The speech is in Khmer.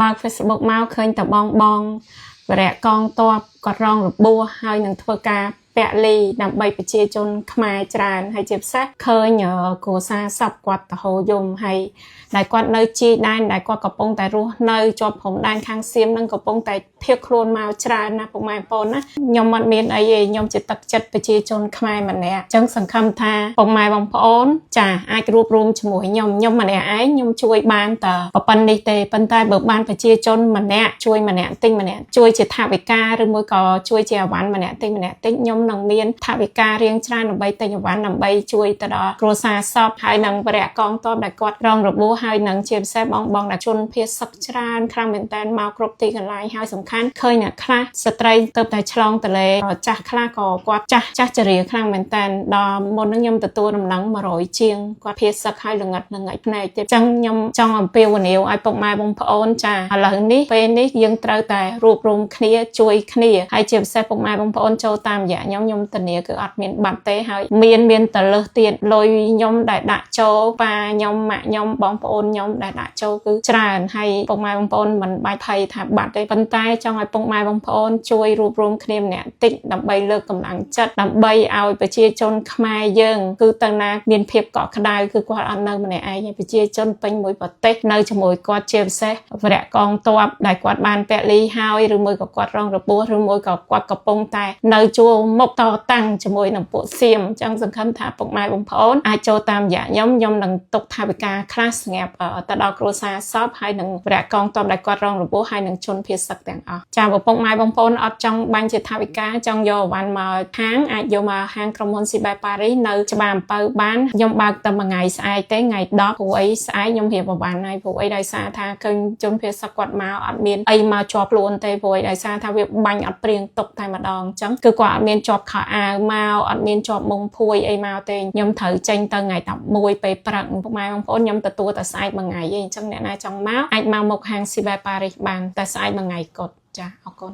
បើក Facebook មកឃើញតែបងបរិយកងតបគាត់រងរបួសហើយនឹងធ្វើការពលីដើម្បីប្រជាជនខ្មែរច្រើនហើយជាពិសេសឃើញគ្រួសារសពគាត់ទៅហូរយំហើយដែលគាត់នៅជីដែនដែលគាត់កំពុងតែរស់នៅជាប់ព្រំដែនខាងសៀមនឹងកំពុងតែភៀសខ្លួនមកច្រើនណាពុកម៉ែបងប្អូនណាខ្ញុំអត់មានអីទេខ្ញុំជាទឹកចិត្តប្រជាជនខ្មែរម្នាក់អញ្ចឹងសង្ឃឹមថាពុកម៉ែបងប្អូនចាអាចរួបរวมជាមួយខ្ញុំម្នាក់ឯងខ្ញុំជួយបានតែប៉ុណ្្នេះទេប៉ុន្តែបើបានប្រជាជនម្នាក់ជួយម្នាក់ទិញម្នាក់ជួយជាថវិកាឬមួយក៏ជួយជាអវ៉ាន់ម្នាក់ទិញខ្ញុំនឹងមានថវិការៀងច្រើនដើម្បីទិញអវ៉ាន់ដើម្បីជួយទៅដល់គ្រួសារសពហើយនឹងបរិយាកងតបដែលគាត់រងរបួសហើយនឹងជាពិសេសបងដែលជនភៀសសឹកច្រើនខ្លាំងមែនតើមកគ្រប់ទីកន្លែងហើយសំខាន់ឃើញអ្នកខ្លះស្ត្រីទៅតែឆ្លងទលេចាស់ខ្លះក៏គាត់ចាស់ចរាខ្លាំងមែនតើដល់មុនហ្នឹងខ្ញុំទទួលដំណឹង100ជាងគាត់ភៀសសឹកហើយល្ងិតភ្នែកទៀតអញ្ចឹងខ្ញុំចង់អំពាវនាវឲ្យពុកម៉ែបងប្អូនចាឥឡូវនេះពេលនេះយើងត្រូវតែរួបរวมគ្នាជួយគ្នាហើយជាពិសេសពុកម៉ែបងប្អូនចូលតាមរយៈខ្ញុំធានាគឺអត់មានបាត់ទេហើយមានតលើសទៀតលុយខ្ញុំដែលដាក់ចូលប៉ាខ្ញុំម៉ាក់ខ្ញុំបងប្អូនខ្ញុំដែលដាក់ចូលគឺច្រើនហើយពុកម៉ែបងប្អូនមិនបាច់ភ័យថាបាត់ទេប៉ុន្តែចង់ឲ្យពុកម៉ែបងប្អូនជួយរួបរวมគ្នាម្នាក់តិចដើម្បីលើកកម្លាំងចិត្តដើម្បីឲ្យប្រជាជនខ្មែរយើងគឺទៅណាមានភាពកក់ក្ដៅគឺគាត់អត់នៅម្នាក់ឯងទេប្រជាជនពេញមួយប្រទេសនៅជាមួយគាត់ជាពិសេសវរៈកងទ័ពដែលគាត់បានពលីហើយឬមួយក៏គាត់រងរបួសឬមួយក៏គាត់កំពុងតែនៅជួរមុខតតាំងជាមួយនឹងពួកសៀមអញ្ចឹងសង្ឃឹមថាពុកម៉ែបងប្អូនអាចចូលតាមរយៈខ្ញុំនឹងទុកថវិកាខ្លះសម្រាប់ទៅដល់គ្រួសារសពហើយនឹងវរៈកងទ័ពដែលគាត់រងរបួសហើយនឹងជនភៀសសឹកទាំងអស់ចាបើពុកម៉ែបងប្អូនអត់ចង់បាញ់ជាថវិកាចង់យកអវ៉ាន់មកហាងអាចយកមកហាងក្រុមហ៊ុនស៊ីបែប៉ារីសនៅច្បារអំពៅបានខ្ញុំបើកតែមួយថ្ងៃស្អែកទេថ្ងៃ10ព្រោះអីស្អែកខ្ញុំរៀបអវ៉ាន់ហើយព្រោះអីដោយសារថាឃើញជនភៀសសឹកគាត់មកអត់មានអីមកជាប់ខ្លួនទេព្រោះអីដោយសារថាវាបាញ់អត់ព្រៀងទុកតែម្ដងអញ្ចឹងគឺគាត់អត់មានជាប់ខោអាវមកអត់មានជាប់មុងភួយអីមកទេខ្ញុំត្រូវចេញទៅថ្ងៃ11ពេលព្រឹកពុកម៉ែបងប្អូនខ្ញុំទទួលតែស្អែកមួយថ្ងៃឯងអញ្ចឹងអ្នកណាចង់មកអាចមកមុខហាងស៊ីបែប៉ារីសបានតែស្អែកមួយថ្ងៃគត់ចាអរគុណ